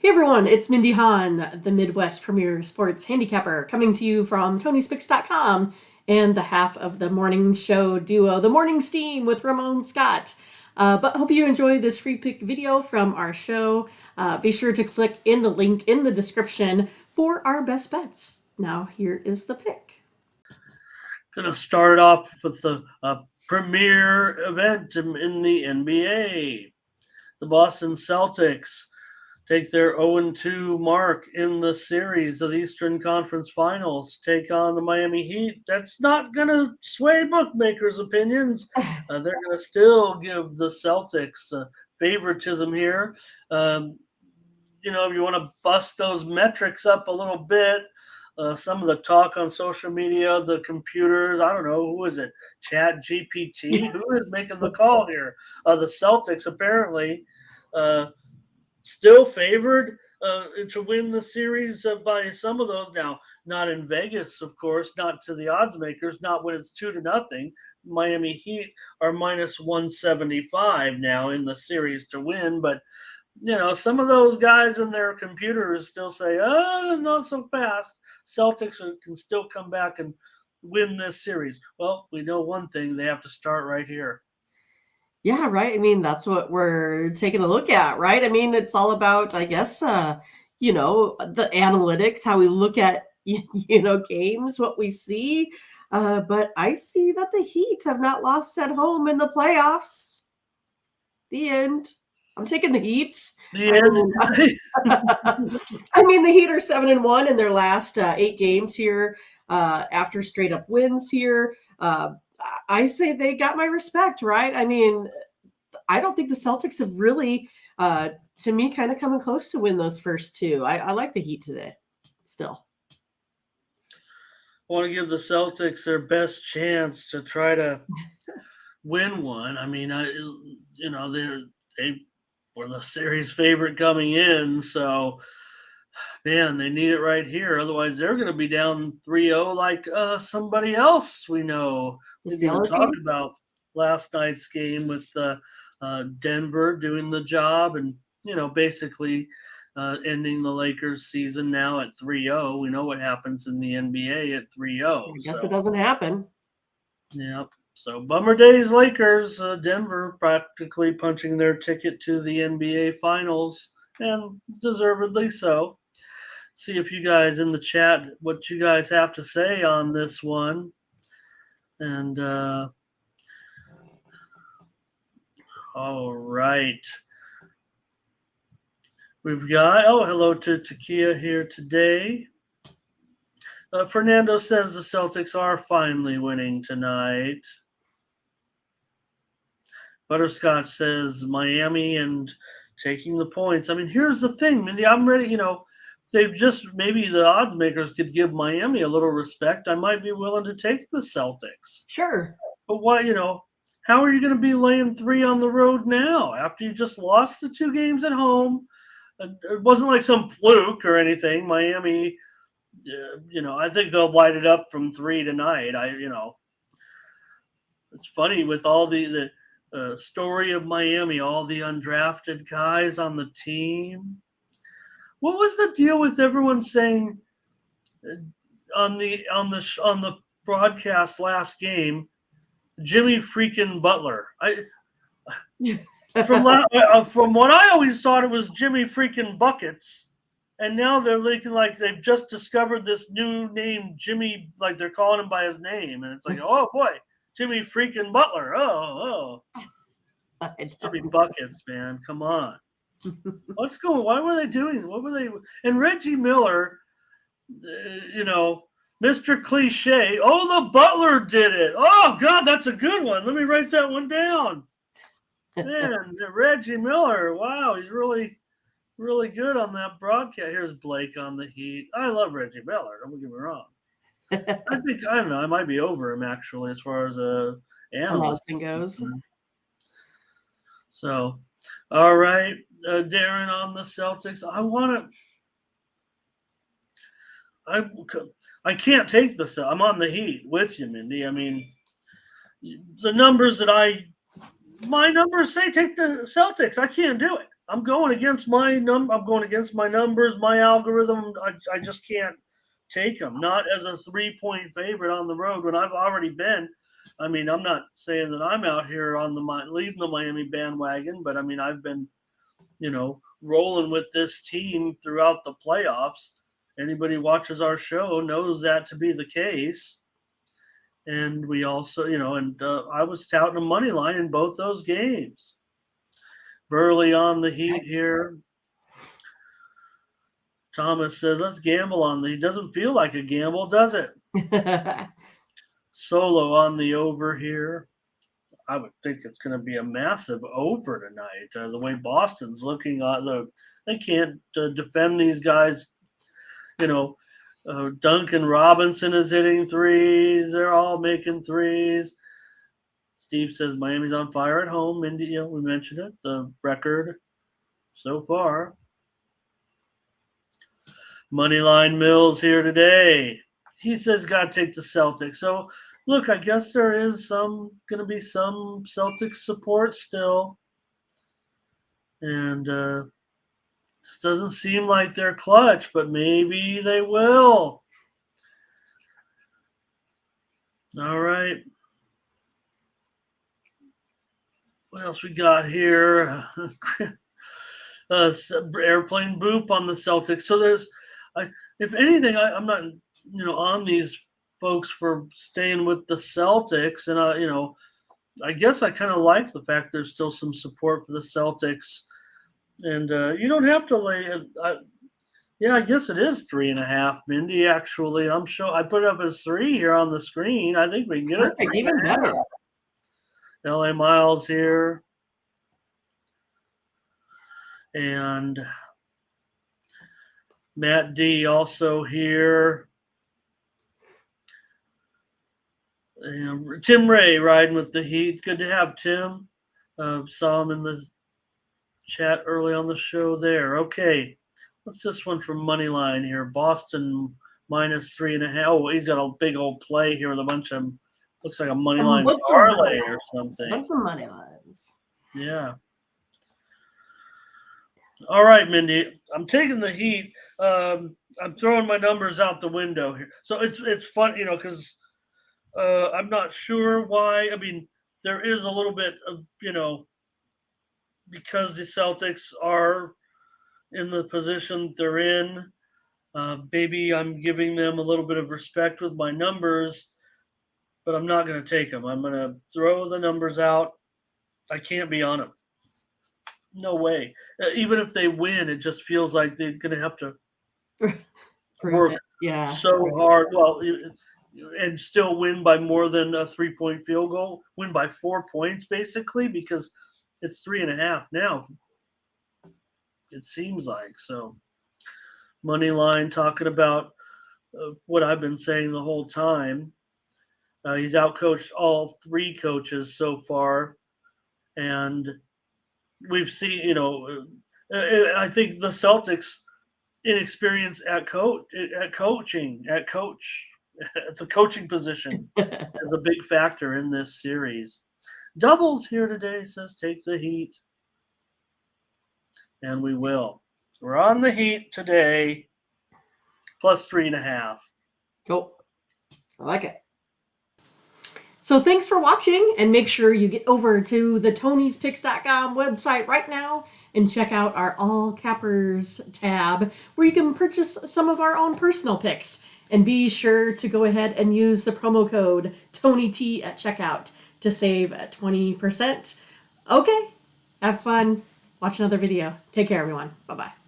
Hey everyone, it's Mindy Hahne, the Midwest premier sports handicapper, coming to you from TonySpix.com and the half of the morning show duo, The Morning Steam with Ramon Scott. But hope you enjoy this free pick video from our show. Be sure to click in the link in the description for our best bets. Now here is the pick. Going to start off with the premier event in the NBA. The Boston Celtics take their 0-2 mark in the series of the Eastern Conference Finals, take on the Miami Heat. That's not going to sway bookmakers' opinions. They're going to still give the Celtics favoritism here. If you want to bust those metrics up a little bit, some of the talk on social media, the computers, I don't know, who is it? Chat GPT? Who is making the call here? The Celtics apparently still favored to win the series by some of those. Now, not in Vegas, of course, not to the odds makers, not when it's 2-0. Miami Heat are minus 175 now in the series to win, but some of those guys in their computers still say, oh, not so fast. Celtics can still come back and win this series. Well, we know one thing, they have to start right here. Yeah, right. I mean, that's what we're taking a look at, right? I mean, it's all about, I guess, the analytics, how we look at, games, what we see. But I see that the Heat have not lost at home in the playoffs. The end. I'm taking the Heat. The end. I mean, the Heat are 7-1 in their last 8 games here after straight up wins here. I say they got my respect, right? I mean, I don't think the Celtics have really, to me, kind of coming close to win those first two. I like the Heat today, still. I want to give the Celtics their best chance to try to win one. I mean, they were the series favorite coming in, so man, they need it right here. Otherwise, they're going to be down 3-0 like somebody else we know. We didn't even talk about last night's game with Denver doing the job and, basically ending the Lakers season now at 3-0. We know what happens in the NBA at 3-0. I guess it doesn't happen. Yep. So bummer days, Lakers. Denver practically punching their ticket to the NBA Finals, and deservedly so. See if you guys in the chat, what you guys have to say on this one. And all right. We've got, hello to Takia here today. Fernando says the Celtics are finally winning tonight. Butterscotch says Miami and taking the points. I mean, here's the thing, Mindy. I'm ready, they've just, maybe the odds makers could give Miami a little respect. I might be willing to take the Celtics. Sure. But why, how are you going to be laying 3 on the road now after you just lost the 2 games at home? It wasn't like some fluke or anything. Miami, I think they'll light it up from 3 tonight. It's funny with all the story of Miami, all the undrafted guys on the team. What was the deal with everyone saying on the broadcast last game, Jimmy freaking Butler? From what I always thought, it was Jimmy freaking Buckets, and now they're looking like they've just discovered this new name, Jimmy, like they're calling him by his name, and it's like, oh boy, Jimmy freaking Butler. Oh. Jimmy Buckets, man, come on. What's going on? Why were they doing? What were they? And Reggie Miller, Mr. Cliche. Oh, the Butler did it. Oh, God, that's a good one. Let me write that one down. Man, Reggie Miller. Wow, he's really, really good on that broadcast. Here's Blake on the Heat. I love Reggie Miller. Don't get me wrong. I don't know. I might be over him, actually, as far as analyst goes. So, all right, Darren on the Celtics. I can't take the Celtics. I'm on the Heat with you, Mindy. I mean, the numbers my numbers say take the Celtics. I can't do it. I'm going against my numbers, my algorithm. I just can't take them. Not as a 3-point favorite on the road when I've already been. I mean, I'm not saying that I'm out here on leading the Miami bandwagon, but I mean, I've been, rolling with this team throughout the playoffs. Anybody who watches our show knows that to be the case. And we also, I was touting a money line in both those games. Burley on the heat here. Thomas says, let's gamble on the. He doesn't feel like a gamble, does it? Solo on the over here. I would think it's going to be a massive over tonight. The way Boston's looking, they can't defend these guys. Duncan Robinson is hitting threes. They're all making threes. Steve says Miami's on fire at home. Mindy, we mentioned it. The record so far. Moneyline Mills here today. He says got to take the Celtics. So, look, I guess there is going to be some Celtics support still. And it doesn't seem like they're clutch, but maybe they will. All right. What else we got here? Airplane boop on the Celtics. So there's, if anything, I'm not, on these folks for staying with the Celtics, and I guess I kind of like the fact there's still some support for the Celtics, and you don't have to lay. I guess it is 3.5, Mindy. Actually, I'm sure I put it up as 3 here on the screen. I think we can get it. Perfect, even better. LA Miles here. And Matt D also here. And Tim Ray riding with the Heat. Good to have Tim. Saw him in the chat early on the show there. Okay. What's this one from Moneyline here? Boston minus 3.5. Oh, he's got a big old play here with a bunch of, looks like a Moneyline parlay or something. A bunch of money lines. Yeah. All right, Mindy. I'm taking the Heat. I'm throwing my numbers out the window here. So it's fun, because I'm not sure why. I mean, there is a little bit of, because the Celtics are in the position they're in, maybe I'm giving them a little bit of respect with my numbers, but I'm not going to take them. I'm going to throw the numbers out. I can't be on them. No way. Even if they win, it just feels like they're going to have to work so hard. Well, and still win by more than a 3-point field goal. Win by 4 points, basically, because it's 3.5 now. It seems like so. Moneyline talking about what I've been saying the whole time. He's outcoached all 3 coaches so far, and we've seen, I think the Celtics' inexperience at the coaching position is a big factor in this series. Doubles here today says take the Heat, and we will. We're on the Heat today, plus 3.5. Cool. I like it. So thanks for watching, and make sure you get over to the Tony'sPicks.com website right now and check out our All Cappers tab where you can purchase some of our own personal picks. And be sure to go ahead and use the promo code TonyT at checkout to save 20%. Okay, have fun. Watch another video. Take care, everyone. Bye-bye.